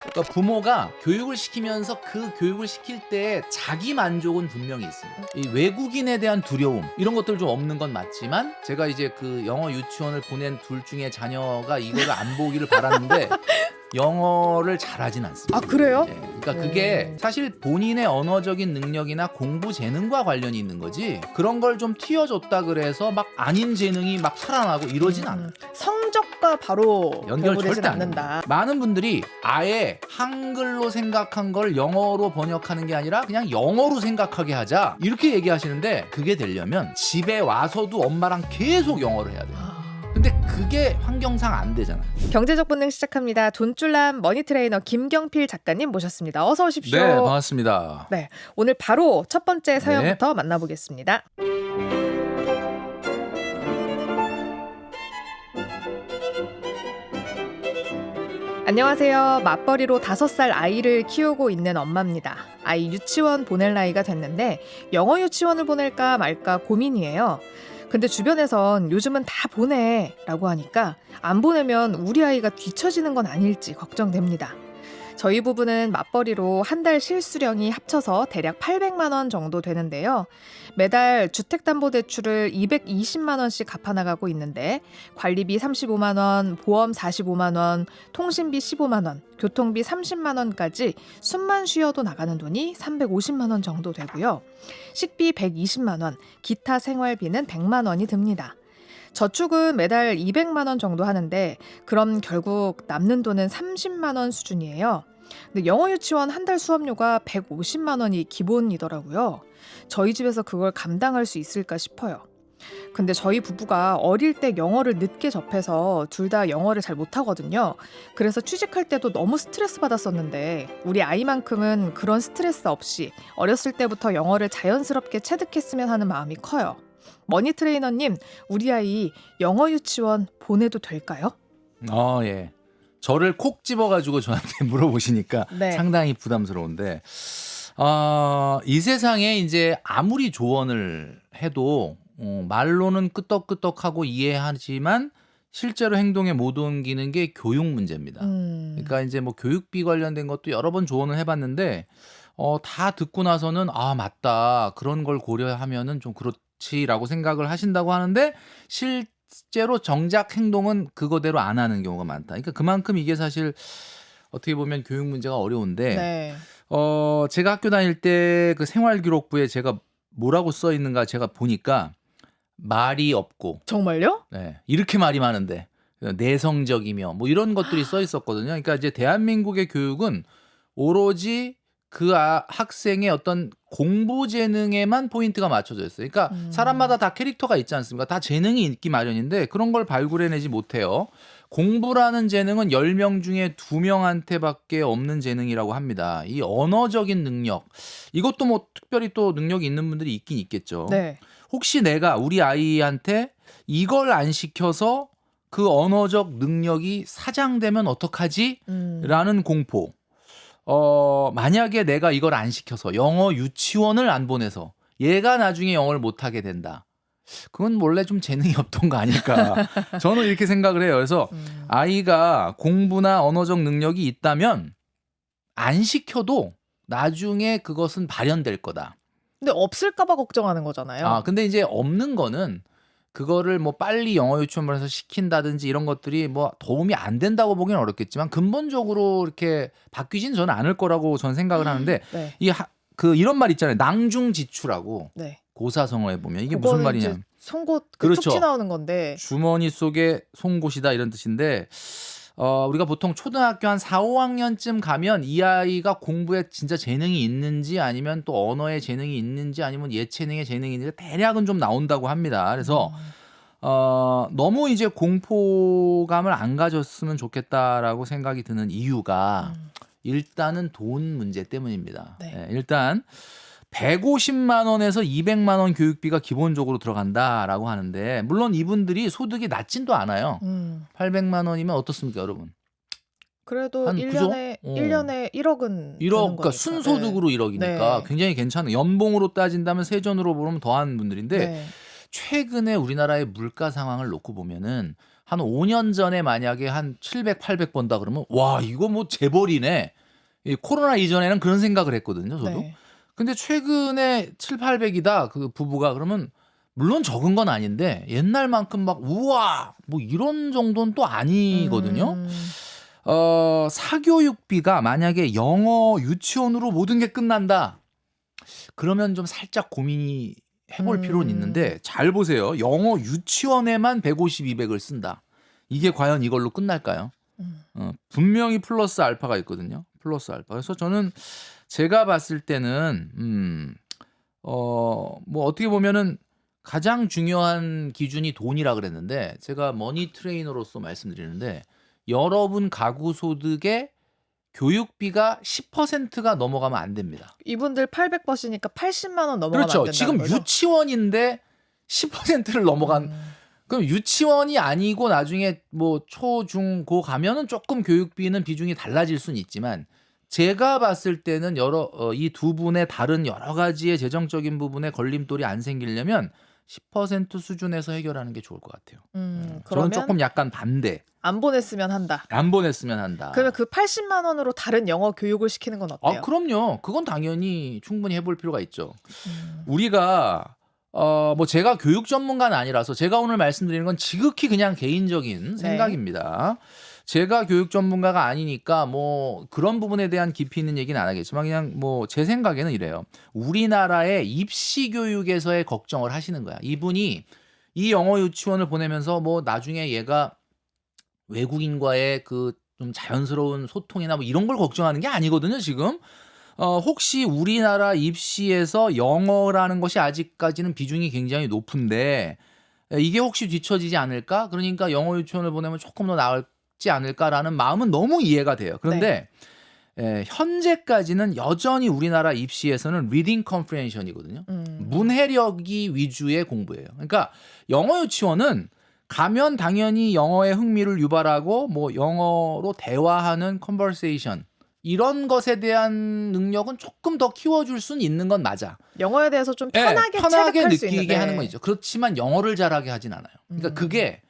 그러니까 부모가 교육을 시키면서 그 교육을 시킬 때 자기 만족은 분명히 있습니다. 이 외국인에 대한 두려움 이런 것들 좀 없는 건 맞지만 제가 이제 그 영어 유치원을 보낸 둘 중에 자녀가 이거를 안 보기를 바랐는데 영어를 잘하진 않습니다. 아, 그래요? 예, 그러니까 그게 사실 본인의 언어적인 능력이나 공부 재능과 관련이 있는 거지 그런 걸 좀 튀어줬다 그래서 막 아닌 재능이 막 살아나고 이러진 않아요. 성적과 바로 연결 결부되진 절대 안 않는다. 됩니다. 많은 분들이 아예 한글로 생각한 걸 영어로 번역하는 게 아니라 그냥 영어로 생각하게 하자 이렇게 얘기하시는데 그게 되려면 집에 와서도 엄마랑 계속 영어를 해야 돼요. 근데 그게 환경상 안 되잖아요. 경제적 본능 시작합니다. 돈줄람 머니 트레이너 김경필 작가님 모셨습니다. 어서 오십시오. 네, 반갑습니다. 네, 오늘 바로 첫 번째 사연부터 만나보겠습니다. 안녕하세요. 맞벌이로 5살 아이를 키우고 있는 엄마입니다. 아이 유치원 보낼 나이가 됐는데 영어 유치원을 보낼까 말까 고민이에요. 근데 주변에선 요즘은 다 보내 라고 하니까 안 보내면 우리 아이가 뒤처지는 건 아닐지 걱정됩니다. 저희 부부는 맞벌이로 한 달 실수령이 합쳐서 대략 800만 원 정도 되는데요. 매달 주택담보대출을 220만 원씩 갚아나가고 있는데 관리비 35만 원, 보험 45만 원, 통신비 15만 원, 교통비 30만 원까지 숨만 쉬어도 나가는 돈이 350만 원 정도 되고요. 식비 120만 원, 기타 생활비는 100만 원이 듭니다. 저축은 매달 200만 원 정도 하는데 그럼 결국 남는 돈은 30만 원 수준이에요. 근데 영어 유치원 한 달 수업료가 150만 원이 기본이더라고요. 저희 집에서 그걸 감당할 수 있을까 싶어요. 근데 저희 부부가 어릴 때 영어를 늦게 접해서 둘 다 영어를 잘 못하거든요. 그래서 취직할 때도 너무 스트레스 받았었는데 우리 아이만큼은 그런 스트레스 없이 어렸을 때부터 영어를 자연스럽게 체득했으면 하는 마음이 커요. 머니 트레이너님, 우리 아이 영어 유치원 보내도 될까요? 예. 저를 콕 집어가지고 저한테 물어보시니까 네. 상당히 부담스러운데, 이 세상에 이제 아무리 조언을 해도 말로는 끄떡끄떡하고 이해하지만 실제로 행동에 못 옮기는 게 교육 문제입니다. 그러니까 이제 뭐 교육비 관련된 것도 여러 번 조언을 해봤는데, 다 듣고 나서는 맞다 그런 걸 고려하면은 좀 그렇지라고 생각을 하신다고 하는데 실제로 정작 행동은 그거대로 안 하는 경우가 많다. 그러니까 그만큼 이게 사실 어떻게 보면 교육 문제가 어려운데 네. 제가 학교 다닐 때 그 생활기록부에 제가 뭐라고 써 있는가 제가 보니까 말이 없고 정말요? 이렇게 말이 많은데 내성적이며 뭐 이런 것들이 써 있었거든요. 그러니까 이제 대한민국의 교육은 오로지 그 학생의 어떤 공부 재능에만 포인트가 맞춰져 있어요. 그러니까 사람마다 다 캐릭터가 있지 않습니까? 다 재능이 있기 마련인데 그런 걸 발굴해내지 못해요. 공부라는 재능은 10명 중에 2명한테밖에 없는 재능이라고 합니다. 이 언어적인 능력, 이것도 뭐 특별히 또 능력이 있는 분들이 있긴 있겠죠. 네. 혹시 내가 우리 아이한테 이걸 안 시켜서 그 언어적 능력이 사장되면 어떡하지? 라는 공포. 만약에 내가 이걸 안 시켜서 영어 유치원을 안 보내서 얘가 나중에 영어를 못하게 된다. 그건 원래 좀 재능이 없던 거 아닐까. 저는 이렇게 생각을 해요. 그래서 아이가 공부나 언어적 능력이 있다면 안 시켜도 나중에 그것은 발현될 거다. 근데 없을까봐 걱정하는 거잖아요. 근데 이제 없는 거는 그거를 뭐 빨리 영어 유치원을 해서 시킨다든지 이런 것들이 뭐 도움이 안 된다고 보기는 어렵겠지만 근본적으로 이렇게 바뀌진 저는 않을 거라고 저는 생각을 하는데 네. 이런 말 있잖아요. 낭중지추라고. 네. 고사성어에 보면 이게 무슨 말이냐. 송곳 그렇죠. 툭 튀나오는 건데. 주머니 속에 송곳이다 이런 뜻인데 우리가 보통 초등학교 한 4, 5학년쯤 가면 이 아이가 공부에 진짜 재능이 있는지 아니면 또 언어에 재능이 있는지 아니면 예체능에 재능이 있는지 대략은 좀 나온다고 합니다. 그래서 너무 이제 공포감을 안 가졌으면 좋겠다라고 생각이 드는 이유가 일단은 돈 문제 때문입니다. 네. 일단 150만 원에서 200만 원 교육비가 기본적으로 들어간다라고 하는데 물론 이분들이 소득이 낮진도 않아요. 800만 원이면 어떻습니까, 여러분? 그래도 한 1년에 1년에 1억은 1억, 그러니까 순소득으로 1억이니까 굉장히 괜찮은 연봉으로 따진다면 세전으로 보면 더한 분들인데 최근에 우리나라의 물가 상황을 놓고 보면은 한 5년 전에 만약에 한 700, 800 번다 그러면 와 이거 뭐 재벌이네. 이 코로나 이전에는 그런 생각을 했거든요. 저도. 네. 근데 최근에 7, 800이다 그 부부가 그러면 물론 적은 건 아닌데 옛날만큼 막 우와 뭐 이런 정도는 또 아니거든요. 사교육비가 만약에 영어 유치원으로 모든 게 끝난다. 그러면 좀 살짝 고민이 해볼 필요는 있는데 잘 보세요. 영어 유치원에만 150, 200을 쓴다. 이게 과연 이걸로 끝날까요? 분명히 플러스 알파가 있거든요. 플러스 알파. 그래서 저는 제가 봤을 때는 뭐 어떻게 보면은 가장 중요한 기준이 돈이라 그랬는데 제가 머니 트레이너로서 말씀드리는데 여러분 가구 소득의 교육비가 10%가 넘어가면 안 됩니다. 이분들 800버시니까 80만 원 넘어가면 그렇죠. 안 된다는 지금 거죠? 유치원인데 10%를 넘어간 그럼 유치원이 아니고 나중에 뭐 초, 중, 고 가면은 조금 교육비는 비중이 달라질 수는 있지만 제가 봤을 때는 이 두 분의 다른 여러 가지의 재정적인 부분에 걸림돌이 안 생기려면 10% 수준에서 해결하는 게 좋을 것 같아요. 저는 그러면 조금 약간 반대. 안 보냈으면 한다. 안 보냈으면 한다. 그러면 그 80만 원으로 다른 영어 교육을 시키는 건 어때요? 그럼요. 그건 당연히 충분히 해볼 필요가 있죠. 우리가 뭐 제가 교육 전문가는 아니라서 제가 오늘 말씀드리는 건 지극히 그냥 개인적인 생각입니다. 제가 교육 전문가가 아니니까 뭐 그런 부분에 대한 깊이 있는 얘기는 안 하겠지만 그냥 뭐 제 생각에는 이래요. 우리나라의 입시 교육에서의 걱정을 하시는 거야. 이분이 이 영어 유치원을 보내면서 뭐 나중에 얘가 외국인과의 그 좀 자연스러운 소통이나 뭐 이런 걸 걱정하는 게 아니거든요, 지금. 혹시 우리나라 입시에서 영어라는 것이 아직까지는 비중이 굉장히 높은데 이게 혹시 뒤처지지 않을까? 그러니까 영어 유치원을 보내면 조금 더 나을지 않을까라는 마음은 너무 이해가 돼요. 그런데 현재까지는 여전히 우리나라 입시에서는 리딩 컴프레hension이거든요. 문해력이 위주의 공부예요. 그러니까 영어 유치원은 가면 당연히 영어에 흥미를 유발하고 뭐 영어로 대화하는 컨버세이션 이런 것에 대한 능력은 조금 더 키워줄 수는 있는 건 맞아. 영어에 대해서 좀 편하게 편하게 수 느끼게 있는데. 하는 건 있죠. 그렇지만 영어를 잘하게 하진 않아요. 그러니까 그게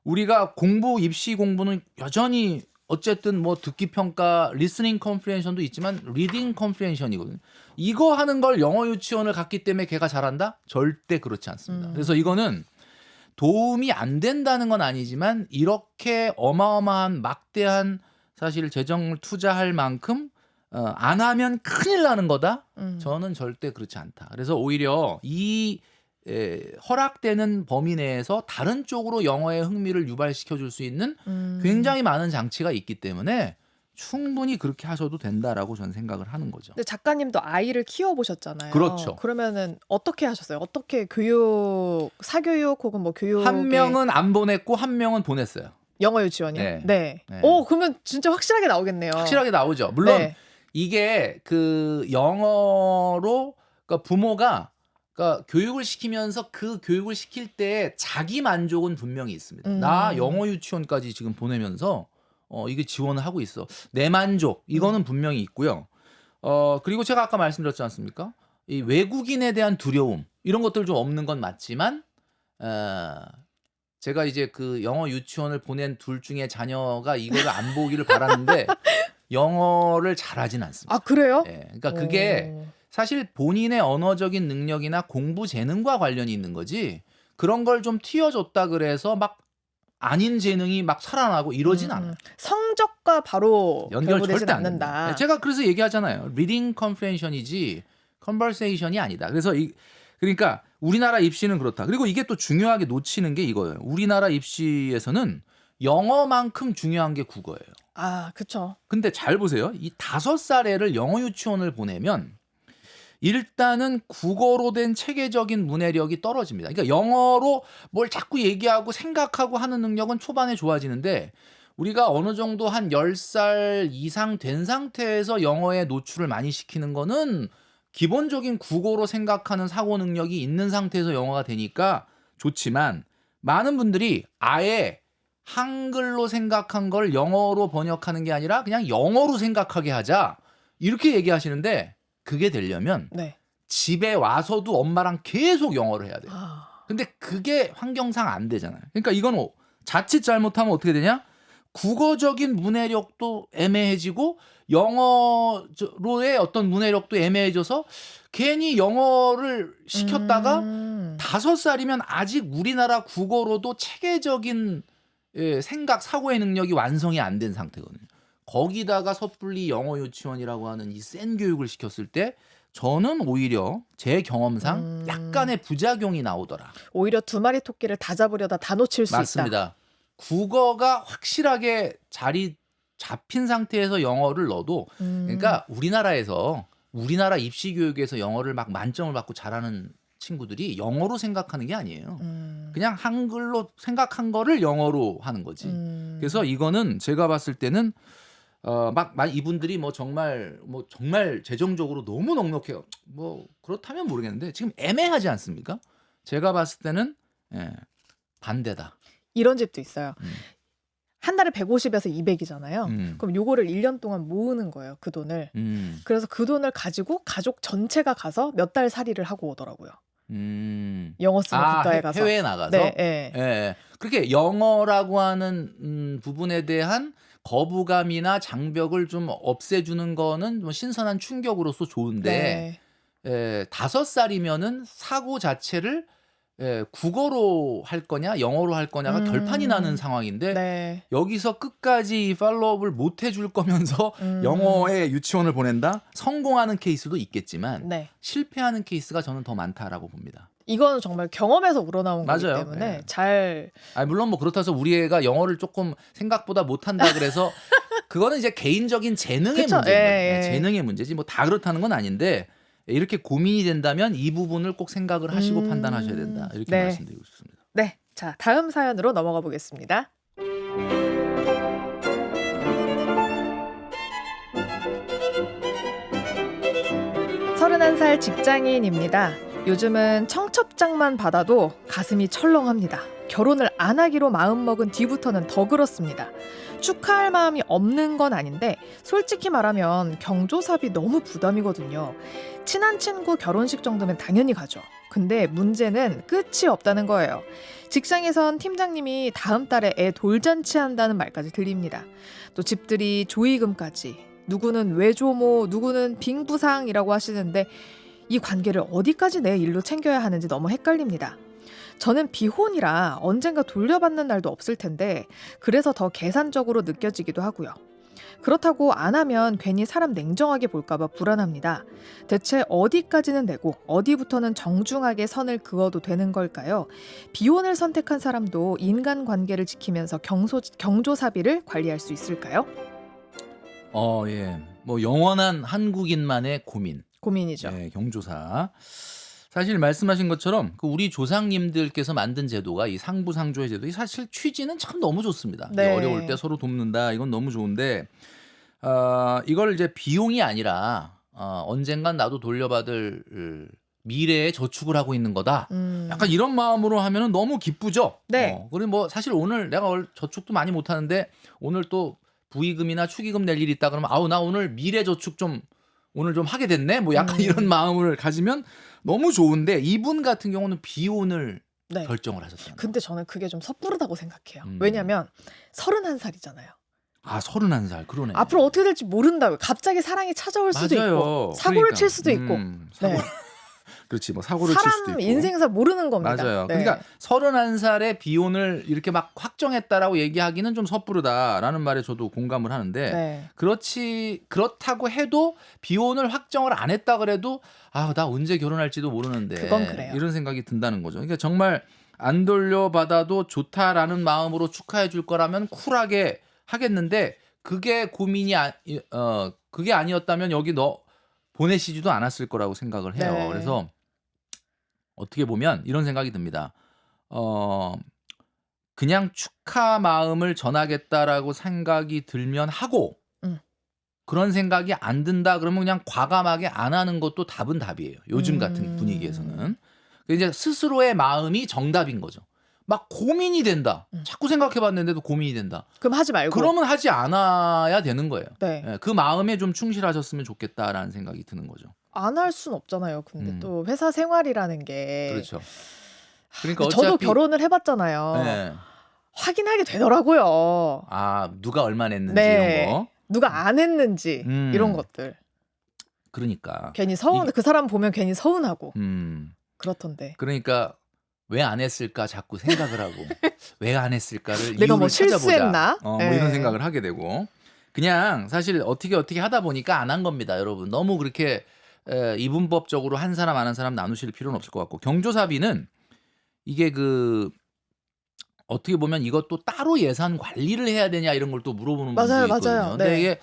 우리가 입시 공부는 여전히 어쨌든 뭐 듣기 평가, 리스닝 컴프레hension도 있지만 리딩 컴프레hension이거든요. 이거 하는 걸 영어 유치원을 갔기 때문에 걔가 잘한다? 절대 그렇지 않습니다. 그래서 이거는 도움이 안 된다는 건 아니지만 이렇게 어마어마한 막대한 사실 재정을 투자할 만큼 안 하면 큰일 나는 거다? 저는 절대 그렇지 않다. 그래서 오히려 이 허락되는 범위 내에서 다른 쪽으로 영어의 흥미를 유발시켜 줄 수 있는 굉장히 많은 장치가 있기 때문에 충분히 그렇게 하셔도 된다라고 저는 생각을 하는 거죠. 근데 작가님도 아이를 키워보셨잖아요. 그렇죠. 그러면은 어떻게 하셨어요? 어떻게 사교육 혹은 뭐 교육 한 명은 안 보냈고 한 명은 보냈어요. 영어 유치원이요? 네. 네. 네. 그러면 진짜 확실하게 나오겠네요. 확실하게 나오죠. 물론 네. 이게 그 영어로 그러니까 부모가 그러니까 교육을 시키면서 그 교육을 시킬 때 자기 만족은 분명히 있습니다. 나 영어 유치원까지 지금 보내면서 이게 지원을 하고 있어. 내 만족 이거는 분명히 있고요. 그리고 제가 아까 말씀드렸지 않습니까? 이 외국인에 대한 두려움 이런 것들 좀 없는 건 맞지만 제가 이제 그 영어 유치원을 보낸 둘 중에 자녀가 이거를 안 보기를 바라는데 영어를 잘하진 않습니다. 아 그래요? 예, 그러니까 그게 사실 본인의 언어적인 능력이나 공부 재능과 관련이 있는 거지 그런 걸 좀 튀어줬다 그래서 막 아닌 재능이 막 살아나고 이러진 않아요. 성적과 바로 연결 결부되진 절대 안 않는다. 됩니다. 제가 그래서 얘기하잖아요. 리딩 컴프레hension이지 컨버세이션이 아니다. 그래서 그러니까 우리나라 입시는 그렇다. 그리고 이게 또 중요하게 놓치는 게 이거예요. 우리나라 입시에서는 영어만큼 중요한 게 국어예요. 아, 그렇죠. 근데 잘 보세요. 이 5살 애를 영어 유치원을 보내면 일단은 국어로 된 체계적인 문해력이 떨어집니다. 그러니까 영어로 뭘 자꾸 얘기하고 생각하고 하는 능력은 초반에 좋아지는데 우리가 어느 정도 한 10살 이상 된 상태에서 영어에 노출을 많이 시키는 거는 기본적인 국어로 생각하는 사고 능력이 있는 상태에서 영어가 되니까 좋지만 많은 분들이 아예 한글로 생각한 걸 영어로 번역하는 게 아니라 그냥 영어로 생각하게 하자 이렇게 얘기하시는데 그게 되려면 집에 와서도 엄마랑 계속 영어를 해야 돼요. 근데 그게 환경상 안 되잖아요. 그러니까 이건 자칫 잘못하면 어떻게 되냐? 국어적인 문해력도 애매해지고 영어로의 어떤 문해력도 애매해져서 괜히 영어를 시켰다가 음. 5살이면 아직 우리나라 국어로도 체계적인 생각, 사고의 능력이 완성이 안 된 상태거든요. 거기다가 섣불리 영어 유치원이라고 하는 이 센 교육을 시켰을 때 저는 오히려 제 경험상 약간의 부작용이 나오더라. 오히려 두 마리 토끼를 다 잡으려다 다 놓칠 수 있다. 맞습니다. 국어가 확실하게 자리 잡힌 상태에서 영어를 넣어도 그러니까 우리나라 입시 교육에서 영어를 막 만점을 받고 잘하는 친구들이 영어로 생각하는 게 아니에요. 그냥 한글로 생각한 거를 영어로 하는 거지. 그래서 이거는 제가 봤을 때는 막 이분들이 뭐 정말 재정적으로 너무 넉넉해요. 뭐 그렇다면 모르겠는데 지금 애매하지 않습니까? 제가 봤을 때는 반대다. 이런 집도 있어요. 한 달에 150에서 200이잖아요. 그럼 요거를 1년 동안 모으는 거예요. 그 돈을. 그래서 그 돈을 가지고 가족 전체가 가서 몇 달 살이를 하고 오더라고요. 영어 쓰는 국가에 가서. 해외에 나가서. 네, 예. 그렇게 영어라고 하는 부분에 대한 거부감이나 장벽을 좀 없애주는 거는 뭐 신선한 충격으로서 좋은데 네. 5살이면은 사고 자체를 국어로 할 거냐 영어로 할 거냐가 결판이 나는 상황인데 네. 여기서 끝까지 팔로우업을 못 해줄 거면서 영어에 유치원을 보낸다? 성공하는 케이스도 있겠지만 네. 실패하는 케이스가 저는 더 많다라고 봅니다. 이거는 정말 경험에서 우러나온 거기 맞아요. 때문에 네. 잘 물론 뭐 그렇다 해서 우리 애가 영어를 조금 생각보다 못한다 그래서 그거는 이제 개인적인 재능의 그쵸? 문제인 거예요. 예. 재능의 문제지 뭐 다 그렇다는 건 아닌데 이렇게 고민이 된다면 이 부분을 꼭 생각을 하시고 판단하셔야 된다. 이렇게 네. 말씀드리고 싶습니다. 네. 자, 다음 사연으로 넘어가 보겠습니다. 31살 직장인입니다. 요즘은 청첩장만 받아도 가슴이 철렁합니다. 결혼을 안 하기로 마음먹은 뒤부터는 더 그렇습니다. 축하할 마음이 없는 건 아닌데 솔직히 말하면 경조사비 너무 부담이거든요. 친한 친구 결혼식 정도면 당연히 가죠. 근데 문제는 끝이 없다는 거예요. 직장에선 팀장님이 다음 달에 애 돌잔치 한다는 말까지 들립니다. 또 집들이 조의금까지, 누구는 외조모, 누구는 빙부상이라고 하시는데 이 관계를 어디까지 내 일로 챙겨야 하는지 너무 헷갈립니다. 저는 비혼이라 언젠가 돌려받는 날도 없을 텐데 그래서 더 계산적으로 느껴지기도 하고요. 그렇다고 안 하면 괜히 사람 냉정하게 볼까봐 불안합니다. 대체 어디까지는 내고 어디부터는 정중하게 선을 그어도 되는 걸까요? 비혼을 선택한 사람도 인간관계를 지키면서 경조사비를 관리할 수 있을까요? 예. 뭐 영원한 한국인만의 고민이죠. 경조사. 사실 말씀하신 것처럼 그 우리 조상님들께서 만든 제도가 이 상부상조의 제도, 이 사실 취지는 참 너무 좋습니다. 네. 어려울 때 서로 돕는다. 이건 너무 좋은데 이걸 이제 비용이 아니라 언젠간 나도 돌려받을 미래에 저축을 하고 있는 거다. 약간 이런 마음으로 하면은 너무 기쁘죠. 네. 그리고 뭐 사실 오늘 내가 저축도 많이 못 하는데 오늘 또 부의금이나 축의금 낼 일이 있다 그러면 나 오늘 미래 저축 오늘 좀 하게 됐네. 뭐 약간 이런 마음을 가지면 너무 좋은데 이분 같은 경우는 비혼을 네. 결정을 하셨잖아요. 근데 저는 그게 좀 섣부르다고 생각해요. 왜냐면 31살이잖아요. 31살 그러네. 앞으로 어떻게 될지 모른다고요. 갑자기 사랑이 찾아올 수도 맞아요. 있고 사고를 칠 수도 있고. 네. 그렇지, 뭐 사고를 칠 수도 사람 있고. 인생사 모르는 겁니다. 맞아요. 네. 그러니까 31살에 비혼을 이렇게 막 확정했다라고 얘기하기는 좀 섣부르다라는 말에 저도 공감을 하는데 네. 그렇다고 해도 비혼을 확정을 안 했다 그래도 나 언제 결혼할지도 모르는데 그건 그래요. 이런 생각이 든다는 거죠. 그러니까 정말 안 돌려받아도 좋다라는 마음으로 축하해 줄 거라면 쿨하게 하겠는데 그게 고민이 그게 아니었다면 여기 보내시지도 않았을 거라고 생각을 해요. 네. 그래서 어떻게 보면 이런 생각이 듭니다. 그냥 축하 마음을 전하겠다라고 생각이 들면 하고 그런 생각이 안 든다 그러면 그냥 과감하게 안 하는 것도 답은 답이에요. 요즘 같은 분위기에서는. 이제 스스로의 마음이 정답인 거죠. 막 고민이 된다. 자꾸 생각해봤는데도 고민이 된다. 그럼 하지 말고. 그러면 하지 않아야 되는 거예요. 네. 그 마음에 좀 충실하셨으면 좋겠다라는 생각이 드는 거죠. 안 할 순 없잖아요. 근데 또 회사 생활이라는 게. 그렇죠. 그러니까 저도 어차피 결혼을 해봤잖아요. 네. 확인하게 되더라고요. 아, 누가 얼마 냈는지 네. 이런 거. 누가 안 했는지 이런 것들. 그러니까. 괜히 그 사람 보면 괜히 서운하고 그렇던데. 그러니까 왜 안 했을까 자꾸 생각을 하고 왜 안 했을까를 내가 뭐 이유를 찾아보자. 실수했나? 뭐 이런 생각을 하게 되고 그냥 사실 어떻게 하다 보니까 안 한 겁니다, 여러분. 너무 그렇게 이분법적으로 한 사람 안 한 사람 나누실 필요는 없을 것 같고 경조사비는 이게 어떻게 보면 이것도 따로 예산 관리를 해야 되냐 이런 걸 또 물어보는 분도 맞아요, 있거든요. 맞아요. 근데 네. 이게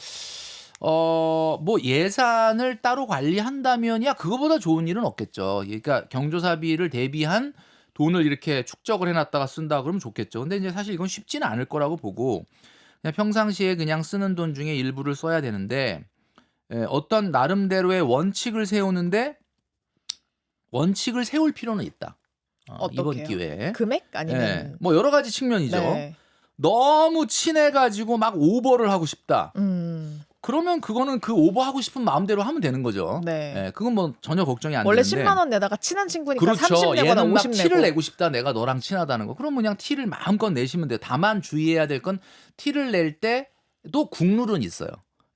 뭐 예산을 따로 관리한다면야 그거보다 좋은 일은 없겠죠. 그러니까 경조사비를 대비한 돈을 이렇게 축적을 해놨다가 쓴다 그러면 좋겠죠. 근데 이제 사실 이건 쉽지는 않을 거라고 보고 그냥 평상시에 그냥 쓰는 돈 중에 일부를 써야 되는데 어떤 나름대로의 원칙을 세우는데 원칙을 세울 필요는 있다. 이번 어떻게요? 기회에. 금액 아니면 뭐 여러 가지 측면이죠. 네. 너무 친해가지고 막 오버를 하고 싶다. 그러면 그거는 그 오버하고 싶은 마음대로 하면 되는 거죠. 네. 그건 뭐 전혀 걱정이 안 원래 되는데. 10만 원 내다가 친한 친구니까 그렇죠. 30 내거나 얘는 막 50 티를 내고. 내고 싶다. 내가 너랑 친하다는 거. 그럼 그냥 티를 마음껏 내시면 돼요. 다만 주의해야 될 건 티를 낼 때도 국룰은 있어요.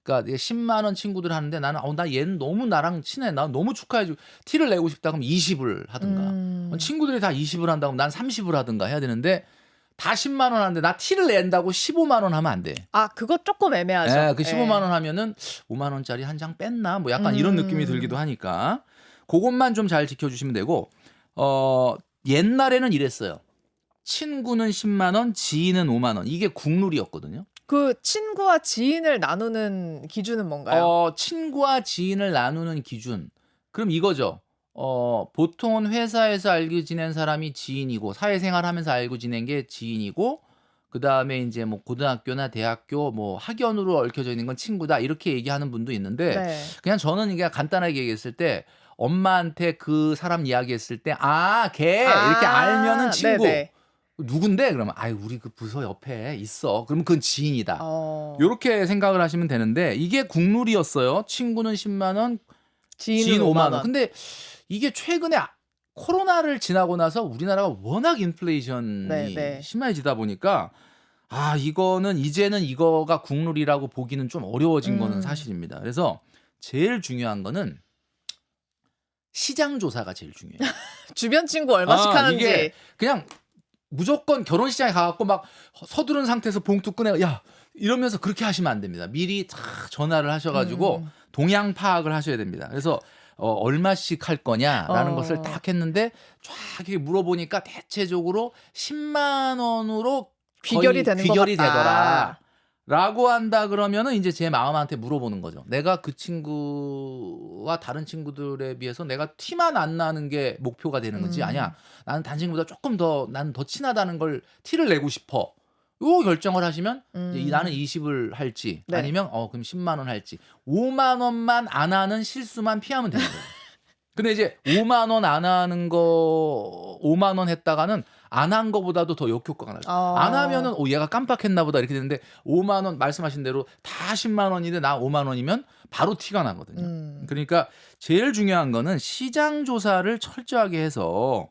그러니까 10만 원 친구들 하는데 나는 나 얘는 너무 나랑 친해. 나 너무 축하해주고 티를 내고 싶다. 그럼 20을 하든가. 친구들이 다 20을 한다고 하면 난 30을 하든가 해야 되는데 다 10만 원 하는데 나 티를 낸다고 15만 원 하면 안 돼. 아, 그거 조금 애매하죠. 그 15만 원 하면은 5만 원짜리 한 장 뺐나? 뭐 약간 이런 느낌이 들기도 하니까 그것만 좀 잘 지켜주시면 되고 옛날에는 이랬어요. 친구는 10만 원, 지인은 5만 원. 이게 국룰이었거든요. 그 친구와 지인을 나누는 기준은 뭔가요? 친구와 지인을 나누는 기준. 그럼 이거죠. 보통은 회사에서 알고 지낸 사람이 지인이고 사회생활하면서 알고 지낸 게 지인이고 그다음에 이제 뭐 고등학교나 대학교 뭐 학연으로 얽혀져 있는 건 친구다 이렇게 얘기하는 분도 있는데 네. 그냥 저는 이게 간단하게 얘기했을 때 엄마한테 그 사람 이야기했을 때 걔 이렇게 알면은 친구. 네네. 누군데? 그러면 우리 그 부서 옆에 있어. 그러면 그건 지인이다. 요렇게 이렇게 생각을 하시면 되는데 이게 국룰이었어요. 친구는 10만 원, 지인은 지인 5만 5만 원. 근데 이게 최근에 코로나를 지나고 나서 우리나라가 워낙 인플레이션이 네. 심해지다 보니까 이거는 이제는 이거가 국룰이라고 보기는 좀 어려워진 거는 사실입니다. 그래서 제일 중요한 거는 시장 조사가 제일 중요해요. 주변 친구 얼마씩 하는지. 이게 그냥 무조건 결혼시장에 가갖고 막 서두른 상태에서 봉투 꺼내 이러면서 그렇게 하시면 안 됩니다. 미리 다 전화를 하셔가지고 동향 파악을 하셔야 됩니다. 그래서 얼마씩 할 거냐라는 것을 딱 했는데 쫙 이렇게 물어보니까 대체적으로 10만 원으로 귀결이 되는 것 같다. 되더라. 라고 한다 그러면은 이제 제 마음한테 물어보는 거죠. 내가 그 친구와 다른 친구들에 비해서 내가 티만 안 나는 게 목표가 되는 건지 아니야. 나는 다른 친구보다 조금 더 나는 더 친하다는 걸 티를 내고 싶어. 요 결정을 하시면 이제 나는 20을 할지 네. 아니면 그럼 10만 원 할지 5만 원만 안 하는 실수만 피하면 되는 거예요. 근데 이제 5만 원 안 하는 거 5만 원 했다가는 안 한 거보다도 더 역효과가 나죠. 안 하면은 얘가 깜빡했나 보다 이렇게 되는데 5만 원 말씀하신 대로 다 10만 원인데 나 5만 원이면 바로 티가 나거든요. 그러니까 제일 중요한 거는 시장 조사를 철저하게 해서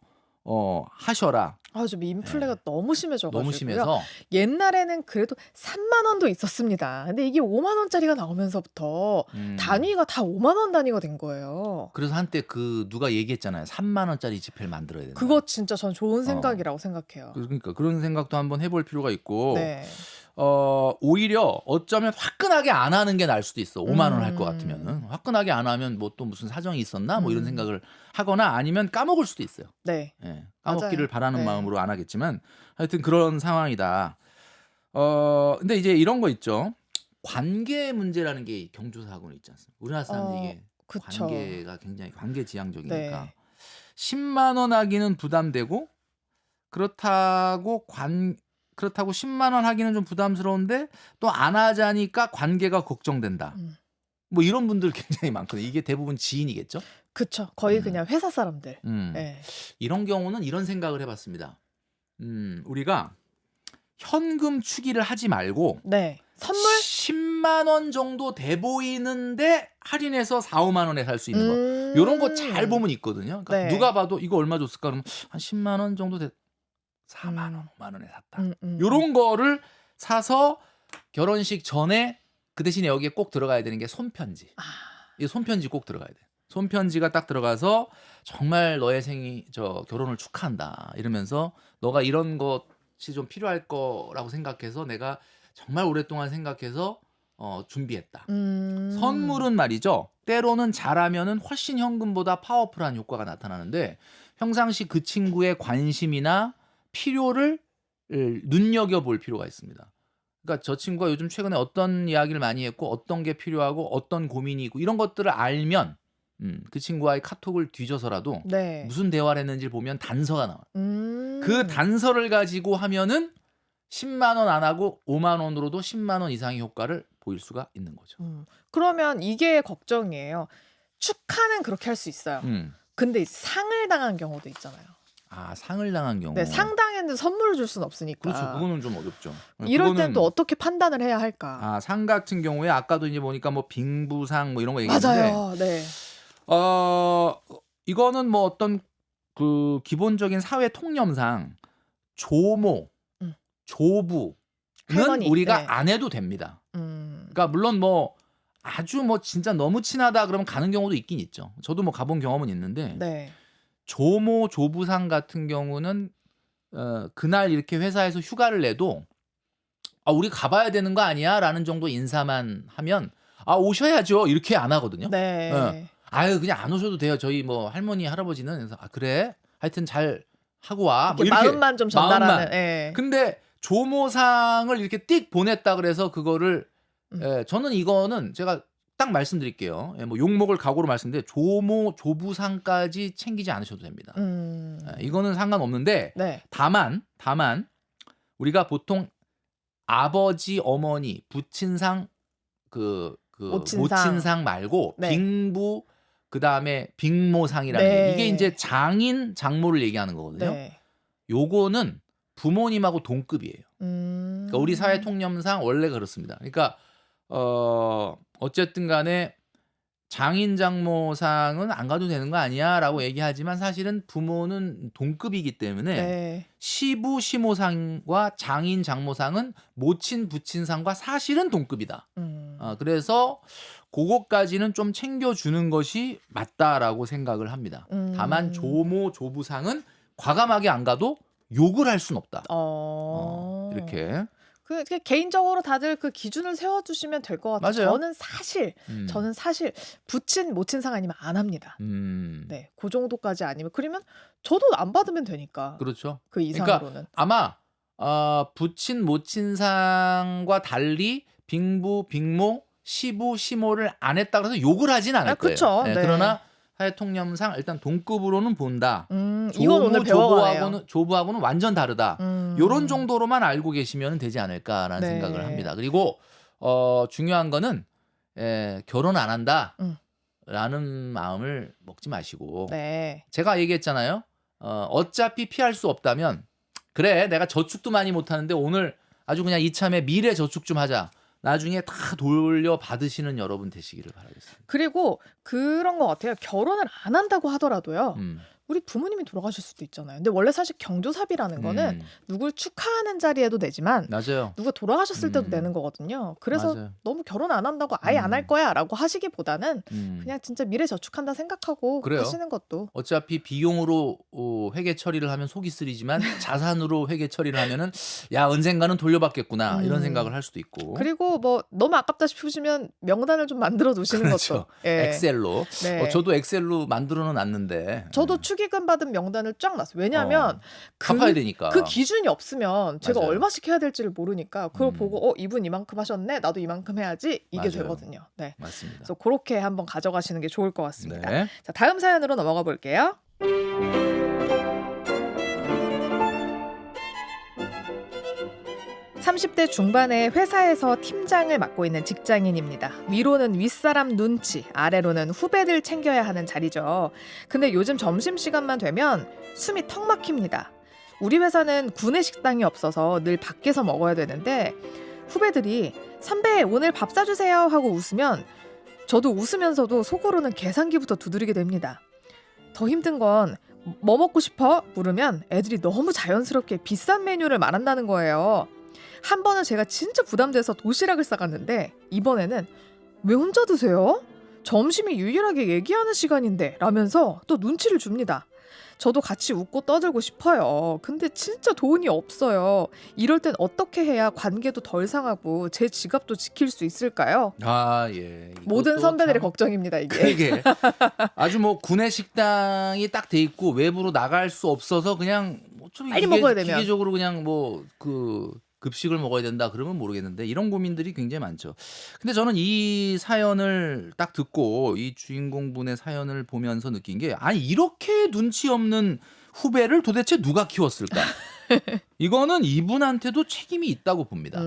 하셔라. 좀 인플레가 너무 심해져가지고요. 너무 심해서 옛날에는 그래도 3만 원도 있었습니다. 근데 이게 5만 원짜리가 나오면서부터 단위가 다 5만 원 단위가 된 거예요. 그래서 한때 누가 얘기했잖아요. 3만 원짜리 지폐를 만들어야 된다. 그거 진짜 전 좋은 생각이라고 생각해요. 그러니까 그런 생각도 한번 해볼 필요가 있고 네. 오히려 어쩌면 화끈하게 안 하는 게 나을 수도 있어. 5만 원 할 것 같으면은 화끈하게 안 하면 뭐 또 무슨 사정이 있었나 뭐 이런 생각을 하거나 아니면 까먹을 수도 있어요. 네. 까먹기를 맞아요. 바라는 네. 마음으로 안 하겠지만 하여튼 그런 상황이다. 근데 이제 이런 거 있죠. 관계 문제라는 게 경조사하고는 있지 않습니까? 우리나라 사람들 이게 그쵸. 관계가 굉장히 관계지향적이니까 네. 10만 원 하기는 부담되고 그렇다고 10만 원 하기는 좀 부담스러운데 또 안 하자니까 관계가 걱정된다. 뭐 이런 분들 굉장히 많거든요. 이게 대부분 지인이겠죠. 그쵸. 거의 그냥 회사 사람들. 네. 이런 경우는 이런 생각을 해봤습니다. 우리가 현금 추기를 하지 말고 네. 선물? 10만 원 정도 돼 보이는데 할인해서 4, 5만 원에 살 수 있는 거. 이런 거 잘 보면 있거든요. 그러니까 네. 누가 봐도 이거 얼마 줬을까 그러면 한 10만 원 정도 4만 원, 5만 원에 샀다. 음. 요런 거를 사서 결혼식 전에 그 대신에 여기에 꼭 들어가야 되는 게 손편지. 아, 이 손편지 꼭 들어가야 돼. 손편지가 딱 들어가서 정말 너의 결혼을 축하한다 이러면서 너가 이런 것이 좀 필요할 거라고 생각해서 내가 정말 오랫동안 생각해서 준비했다. 선물은 말이죠. 때로는 잘하면은 훨씬 현금보다 파워풀한 효과가 나타나는데 평상시 그 친구의 관심이나 필요를 눈여겨볼 필요가 있습니다. 그러니까 저 친구가 요즘 최근에 어떤 이야기를 많이 했고 어떤 게 필요하고 어떤 고민이 있고 이런 것들을 알면 그 친구와의 카톡을 뒤져서라도 네. 무슨 대화를 했는지를 보면 단서가 나와요. 음. 그 단서를 가지고 하면은 10만 원 안 하고 5만 원으로도 10만 원 이상의 효과를 보일 수가 있는 거죠. 그러면 이게 걱정이에요. 축하는 그렇게 할 수 있어요. 근데 이제 상을 당한 경우도 있잖아요. 아, 상을 당한 경우. 네, 상 당했는데 선물을 줄 수는 없으니까. 그렇죠. 그거는 좀 어렵죠. 이럴 땐 그거는- 또 어떻게 판단을 해야 할까? 아, 상 같은 경우에 아까도 이제 보니까 뭐 빙부상 뭐 이런 거 얘기했는데 맞아요. 네. 이거는 뭐 어떤 그 기본적인 사회 통념상 조모, 조부는 할머니, 우리가 네. 안 해도 됩니다. 음. 그러니까 물론 뭐 아주 뭐 진짜 너무 친하다 그러면 가는 경우도 있긴 있죠. 저도 뭐 가본 경험은 있는데 네. 조모, 조부상 같은 경우는 그날 이렇게 회사에서 휴가를 내도 우리 가봐야 되는 거 아니야?라는 정도 인사만 하면 오셔야죠 이렇게 안 하거든요. 네. 아유 그냥 안 오셔도 돼요. 저희 뭐 할머니 할아버지는 그래서 그래 하여튼 잘 하고 와. 뭐 이렇게 이렇게 마음만 좀 전달하는. 마음만. 예. 근데 조모상을 이렇게 띡 보냈다 그래서 그거를 음. 저는 이거는 제가 딱 말씀드릴게요. 뭐 욕먹을 각오로 말씀드려 조모 조부상까지 챙기지 않으셔도 됩니다. 이거는 상관없는데 네. 다만 우리가 보통 아버지 어머니 부친상 모친상 말고 네. 빙부 그다음에 빙모상이라는 네. 게 이게 이제 장인 장모를 얘기하는 거거든요. 네. 요거는 부모님하고 동급이에요. 그러니까 우리 사회 통념상 원래 그렇습니다. 그러니까 어쨌든 간에 장인 장모상은 안 가도 되는 거 아니야라고 얘기하지만 사실은 부모는 동급이기 때문에 네. 시부 시모상과 장인 장모상은 모친 부친상과 사실은 동급이다. 그래서 그것까지는 좀 챙겨주는 것이 맞다라고 생각을 합니다. 다만 조모 조부상은 과감하게 안 가도 욕을 할 수는 없다. 이렇게. 그 개인적으로 다들 그 기준을 세워주시면 될 것 같아요. 맞아요. 저는 사실 부친 모친상 아니면 안 합니다. 네, 그 정도까지 아니면 그러면 저도 안 받으면 되니까. 그렇죠. 그 이상으로는. 아마 부친 모친상과 달리 빙부 빙모 시부 시모를 안 했다 그래서 욕을 하진 않을 거예요. 그쵸. 네, 네. 그러나 사회 통념상 일단 동급으로는 본다. 이건 오늘 배워가네요. 조부하고는 완전 다르다. 요런 정도로만 알고 계시면 되지 않을까라는 네. 생각을 합니다. 그리고 중요한 거는 결혼 안 한다라는 마음을 먹지 마시고 네. 제가 얘기했잖아요. 어차피 피할 수 없다면 그래 내가 저축도 많이 못하는데 오늘 아주 그냥 이참에 미래 저축 좀 하자. 나중에 다 돌려 받으시는 여러분 되시기를 바라겠습니다. 그리고 그런 것 같아요. 결혼을 안 한다고 하더라도요. 음. 우리 부모님이 돌아가실 수도 있잖아요. 근데 원래 사실 경조사비라는 거는 누굴 축하하는 자리에도 되지만 맞아요. 누가 돌아가셨을 때도 내는 거거든요. 그래서 맞아요. 너무 결혼 안 한다고 아예 안 할 거야라고 하시기보다는 그냥 진짜 미래 저축한다 생각하고 그래요. 하시는 것도. 어차피 비용으로 회계 처리를 하면 속이 쓰리지만 자산으로 회계 처리를 하면은 야 언젠가는 돌려받겠구나 이런 생각을 할 수도 있고. 그리고 뭐 너무 아깝다 싶으시면 명단을 좀 만들어 두시는 그렇죠. 것도. 예. 엑셀로. 네. 저도 엑셀로 만들어는 놨는데. 저도 축의금 받은 명단을 쫙 놨어요. 왜냐하면 갚아야 되니까. 그 기준이 없으면 제가 맞아요. 얼마씩 해야 될지를 모르니까 그걸 보고 이분 이만큼 하셨네. 나도 이만큼 해야지. 이게 맞아요. 되거든요. 네. 맞습니다. 그래서 그렇게 한번 가져가시는 게 좋을 것 같습니다. 네. 자, 다음 사연으로 넘어가 볼게요. 30대 중반에 회사에서 팀장을 맡고 있는 직장인입니다. 위로는 윗사람 눈치, 아래로는 후배들 챙겨야 하는 자리죠. 근데 요즘 점심시간만 되면 숨이 턱 막힙니다. 우리 회사는 구내 식당이 없어서 늘 밖에서 먹어야 되는데 후배들이 선배 오늘 밥 사주세요 하고 웃으면 저도 웃으면서도 속으로는 계산기부터 두드리게 됩니다. 더 힘든 건 뭐 먹고 싶어? 물으면 애들이 너무 자연스럽게 비싼 메뉴를 말한다는 거예요. 한 번은 제가 진짜 부담돼서 도시락을 싸갔는데 이번에는 왜 혼자 드세요? 점심이 유일하게 얘기하는 시간인데 라면서 또 눈치를 줍니다. 저도 같이 웃고 떠들고 싶어요. 근데 진짜 돈이 없어요. 이럴 땐 어떻게 해야 관계도 덜 상하고 제 지갑도 지킬 수 있을까요? 아, 예. 모든 이것도 선배들의 참 걱정입니다, 이게. 그게 아주 뭐 구내 식당이 딱 돼 있고 외부로 나갈 수 없어서 그냥 좀 빨리 먹어야 되면. 기계적으로 그냥 뭐 그 급식을 먹어야 된다 그러면 모르겠는데 이런 고민들이 굉장히 많죠. 근데 저는 이 사연을 딱 듣고 이 주인공분의 사연을 보면서 느낀 게 아니 이렇게 눈치 없는 후배를 도대체 누가 키웠을까? 이거는 이분한테도 책임이 있다고 봅니다.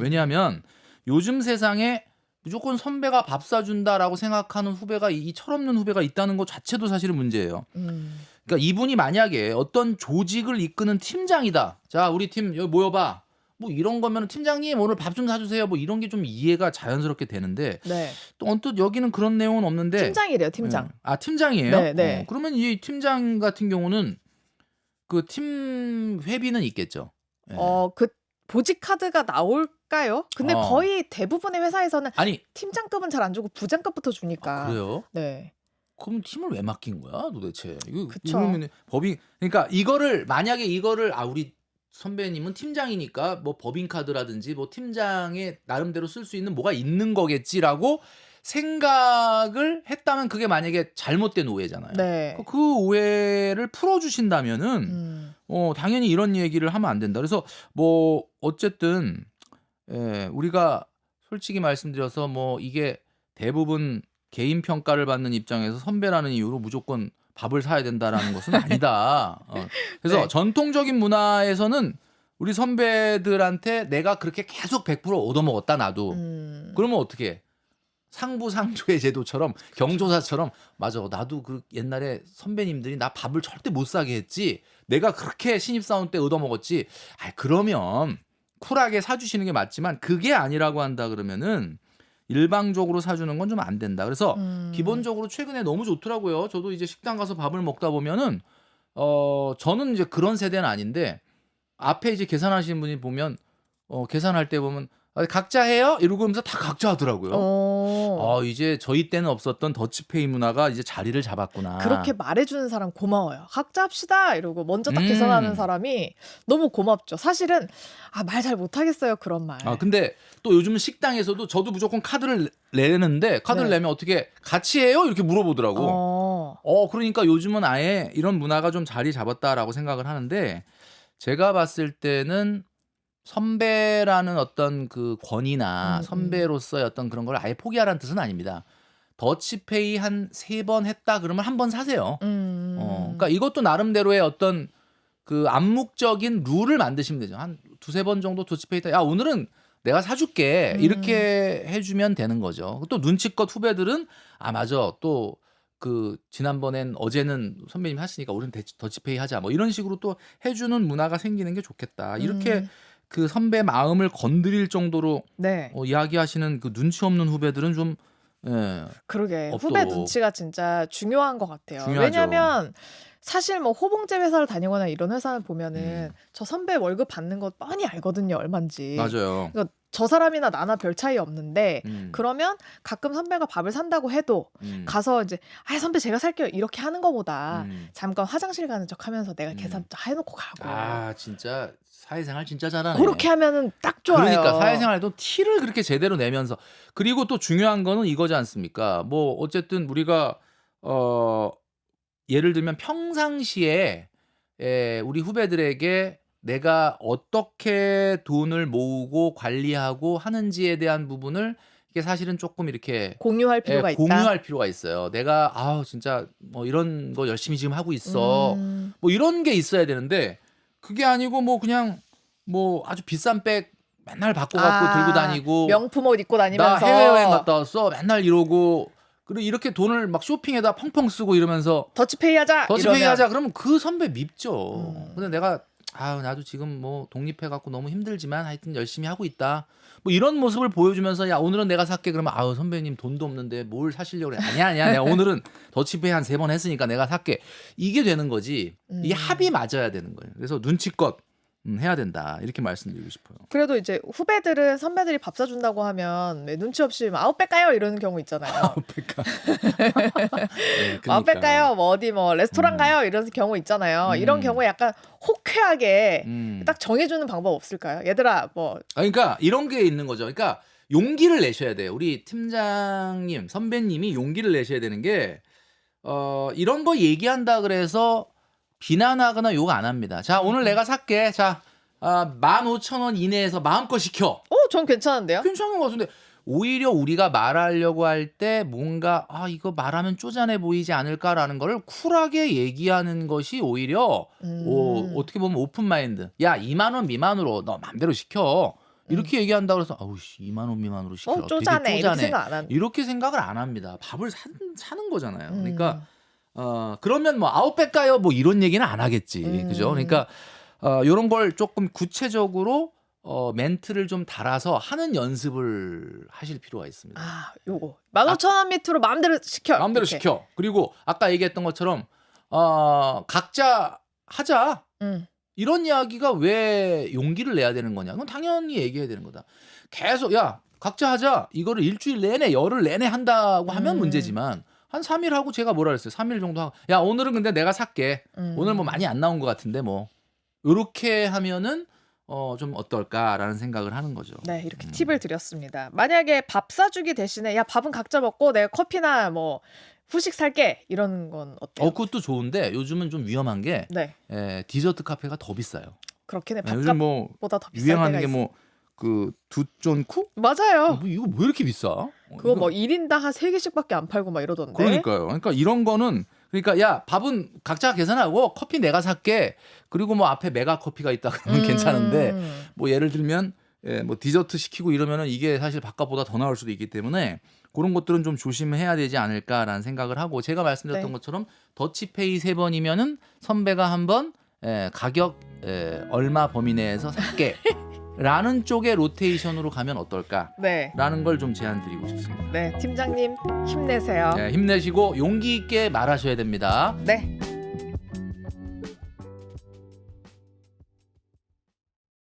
왜냐하면 요즘 세상에 무조건 선배가 밥 사준다라고 생각하는 후배가 이 철없는 후배가 있다는 것 자체도 사실은 문제예요. 그러니까 이분이 만약에 어떤 조직을 이끄는 팀장이다. 자, 우리 팀 여기 모여봐. 뭐 이런 거면 팀장님 오늘 밥 좀 사주세요. 뭐 이런 게 좀 이해가 자연스럽게 되는데 네. 또 언뜻 여기는 그런 내용은 없는데 팀장이래요, 팀장. 아 팀장이에요? 네, 네. 그러면 이 팀장 같은 경우는 그 팀 회비는 있겠죠. 예. 그 보직 카드가 나올까요? 근데 어. 거의 대부분의 회사에서는 아니 팀장급은 잘 안 주고 부장급부터 주니까. 그래요? 네. 그럼 팀을 왜 맡긴 거야 도대체? 이거 그쵸. 이러면 법인 그러니까 이거를 만약에 이거를 우리 선배님은 팀장이니까 뭐 법인 카드라든지 뭐 팀장의 나름대로 쓸 수 있는 뭐가 있는 거겠지라고 생각을 했다면 그게 만약에 잘못된 오해잖아요. 네. 그 오해를 풀어주신다면은 당연히 이런 얘기를 하면 안 된다. 그래서 뭐 어쨌든 우리가 솔직히 말씀드려서 뭐 이게 대부분 개인 평가를 받는 입장에서 선배라는 이유로 무조건 밥을 사야 된다라는 것은 아니다. 그래서 네. 전통적인 문화에서는 우리 선배들한테 내가 그렇게 계속 100% 얻어먹었다 나도. 그러면 어떻게 해? 상부상조의 제도처럼 경조사처럼 맞아 나도 그 옛날에 선배님들이 나 밥을 절대 못 사게 했지 내가 그렇게 신입사원 때 얻어먹었지. 그러면 쿨하게 사주시는 게 맞지만 그게 아니라고 한다 그러면은 일방적으로 사주는 건 좀 안 된다. 그래서 기본적으로 최근에 너무 좋더라고요. 저도 이제 식당 가서 밥을 먹다 보면은 저는 이제 그런 세대는 아닌데 앞에 이제 계산하시는 분이 보면 계산할 때 보면 각자 해요? 이러면서 다 각자 하더라고요. 이제 저희 때는 없었던 더치페이 문화가 이제 자리를 잡았구나. 그렇게 말해주는 사람 고마워요. 각자 합시다 이러고 먼저 딱 계산하는 사람이 너무 고맙죠. 사실은 말 잘 못하겠어요 그런 말. 근데 또 요즘은 식당에서도 저도 무조건 카드를 내는데 카드를 네. 내면 어떻게 같이 해요? 이렇게 물어보더라고. 그러니까 요즘은 아예 이런 문화가 좀 자리 잡았다라고 생각을 하는데 제가 봤을 때는 선배라는 어떤 그 권위나 선배로서의 어떤 그런 걸 아예 포기하라는 뜻은 아닙니다. 더치페이 한 3번 했다 그러면 한 번 사세요. 그러니까 이것도 나름대로의 어떤 그 암묵적인 룰을 만드시면 되죠. 한 2-3번 정도 더치페이 했다. 야, 오늘은 내가 사줄게. 이렇게 해주면 되는 거죠. 또 눈치껏 후배들은 맞아. 또 그 지난번엔 어제는 선배님이 하시니까 우리는 더치페이 하자. 뭐 이런 식으로 또 해주는 문화가 생기는 게 좋겠다. 이렇게 그 선배 마음을 건드릴 정도로 네. 이야기하시는 그 눈치 없는 후배들은 좀 그러게 없도록. 후배 눈치가 진짜 중요한 것 같아요. 중요하죠. 왜냐하면 사실 뭐 호봉제 회사를 다니거나 이런 회사를 보면은 저 선배 월급 받는 거 뻔히 알거든요 얼마인지. 맞아요. 그러니까 저 사람이나 나나 별 차이 없는데 그러면 음. 가끔 선배가 밥을 산다고 해도 가서 이제 선배 제가 살게요 이렇게 하는 거보다 잠깐 화장실 가는 척하면서 내가 계산 해놓고 가고 진짜 사회생활 진짜 잘하네. 그렇게 하면은 딱 좋아요. 그러니까 사회생활에도 티를 그렇게 제대로 내면서 그리고 또 중요한 거는 이거지 않습니까? 뭐 어쨌든 우리가 예를 들면 평상시에 우리 후배들에게 내가 어떻게 돈을 모으고 관리하고 하는지에 대한 부분을 이게 사실은 조금 이렇게 공유할 필요가 있다. 공유할 필요가 있어요. 내가 진짜 뭐 이런 거 열심히 지금 하고 있어. 뭐 이런 게 있어야 되는데 그게 아니고 뭐 그냥 뭐 아주 비싼 백 맨날 갖고 들고 다니고 명품 옷 입고 다니면서 나 해외여행 갔다 왔어. 맨날 이러고 그리고 이렇게 돈을 막 쇼핑에다 펑펑 쓰고 이러면서 더치페이 하자. 더치페이 이러면. 하자 그러면 그 선배 밉죠. 근데 내가 아 나도 지금 뭐 독립해갖고 너무 힘들지만 하여튼 열심히 하고 있다. 뭐 이런 모습을 보여주면서 야 오늘은 내가 살게 그러면 아우 선배님 돈도 없는데 뭘 사시려고 그래. 아니야 내가 오늘은 더치페이 한 3번 했으니까 내가 살게. 이게 되는 거지. 이 합이 맞아야 되는 거예요. 그래서 눈치껏 해야 된다 이렇게 말씀드리고 싶어요. 그래도 이제 후배들은 선배들이 밥 사준다고 하면 왜 눈치 없이 막 아웃백 가요 이러는 경우 있잖아요. 그러니까. 네, 그러니까. 아웃백 가요, 뭐 어디 뭐 레스토랑 가요 이런 경우 있잖아요. 이런 경우에 약간 호쾌하게 딱 정해주는 방법 없을까요? 얘들아 뭐 그러니까 이런 게 있는 거죠. 그러니까 용기를 내셔야 돼요. 우리 팀장님, 선배님이 용기를 내셔야 되는 게 이런 거 얘기한다 그래서 비난하거나 욕 안 합니다. 자, 오늘 내가 살게. 자, 15,000원 이내에서 마음껏 시켜. 전 괜찮은데요? 괜찮은 것 같은데 오히려 우리가 말하려고 할 때 뭔가 이거 말하면 쪼잔해 보이지 않을까라는 거를 쿨하게 얘기하는 것이 오히려 어떻게 보면 오픈 마인드. 야, 2만 원 미만으로 너 맘대로 시켜. 이렇게 얘기한다 그래서 아우 씨 2만 원 미만으로 시켜. 쪼잔해. 이렇게 생각 안 합니다. 이렇게 생각을 안 합니다. 밥을 사는 거잖아요. 그러니까 그러면 뭐 아웃백 가요 뭐 이런 얘기는 안 하겠지. 그죠? 그러니까 요런 걸 조금 구체적으로 멘트를 좀 달아서 하는 연습을 하실 필요가 있습니다. 요거 15,000원 밑으로 마음대로 시켜. 마음대로 이렇게. 시켜. 그리고 아까 얘기했던 것처럼 각자 하자. 이런 이야기가 왜 용기를 내야 되는 거냐? 그건 당연히 얘기해야 되는 거다. 계속 야 각자 하자. 이거를 일주일 내내 열흘 내내 한다고 하면 문제지만 한 3일 하고 제가 뭐라 그랬어요? 3일 정도 하고 야 오늘은 근데 내가 살게. 오늘 뭐 많이 안 나온 것 같은데 뭐 요렇게 하면은 좀 어떨까라는 생각을 하는 거죠. 네, 이렇게 팁을 드렸습니다. 만약에 밥 사주기 대신에 야 밥은 각자 먹고 내가 커피나 뭐 후식 살게 이런 건 어때요? 그것도 좋은데 요즘은 좀 위험한 게 네, 디저트 카페가 더 비싸요. 그렇긴 해. 요즘 뭐 밥값보다 더 비쌀 유행하는 때가 게 뭐 그 두쫀쿠? 맞아요. 뭐 이거 왜 이렇게 비싸? 그거 뭐 1인당 한 3개씩밖에 안 팔고 막 이러던데. 그러니까요. 그러니까 이런 거는 그러니까 야 밥은 각자 계산하고 커피 내가 살게. 그리고 뭐 앞에 메가 커피가 있다 그러면 괜찮은데 뭐 예를 들면 뭐 디저트 시키고 이러면은 이게 사실 밥값보다 더 나올 수도 있기 때문에 그런 것들은 좀 조심해야 되지 않을까라는 생각을 하고 제가 말씀드렸던 네. 것처럼 더치페이 3번이면은 선배가 한번 가격 얼마 범위 내에서 살게. 라는 쪽의 로테이션으로 가면 어떨까? 네, 라는 걸 좀 제안 드리고 싶습니다. 네, 팀장님 힘내세요. 힘내시고 용기 있게 말하셔야 됩니다. 네.